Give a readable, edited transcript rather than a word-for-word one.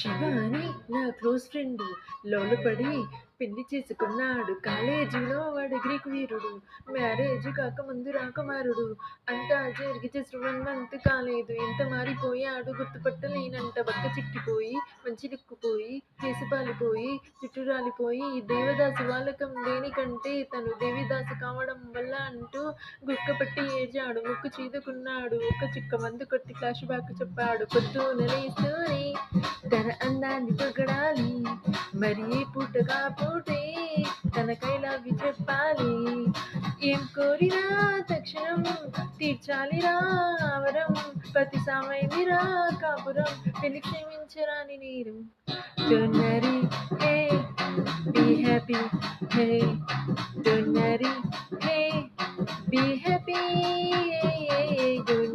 శివ అని నా close friend లోలుపడి పెళ్లి చేసుకున్నాడు. కాలేజీలో వాడు గ్రీకు వీరుడు. మ్యారేజ్ కాకముందు రాకుమారుడు. అంతా జరిగి జస్ట్ 1 మంత్ కాలేదు. ఎంత మారిపోయాడు గుర్తుపట్టలేనంట. బక్క చిక్కిపోయి, మంచి లుక్కుపోయి, కేసు పాలిపోయి, జుట్టు రాలిపోయి, దేవదాసు వాలకం దేనికంటే తను దేవిదాసు కావడం వల్ల అంటూ గుక్కపట్టి ఏడ్చాడు. ముక్కు చీదుకున్నాడు. ఒక చుక్క మందు కొట్టి ఫ్లాష్ బ్యాక్ చెప్పాడు. పొద్దున లేస్తూనే తన అందాన్ని పొగడాలి, మరి ఏ పూటగా పూటే తనకై లవ్ యు చెప్పాలి. ఏం కోరినా తక్షణం తీర్చాలిరా ఆవరం, పతి సామైందిరా కాపురం, పెళ్లి క్షమించరాని నేరం. Don't worry, hey, be happy, hey. Don't worry, hey, be happy, hey, hey, hey. Don't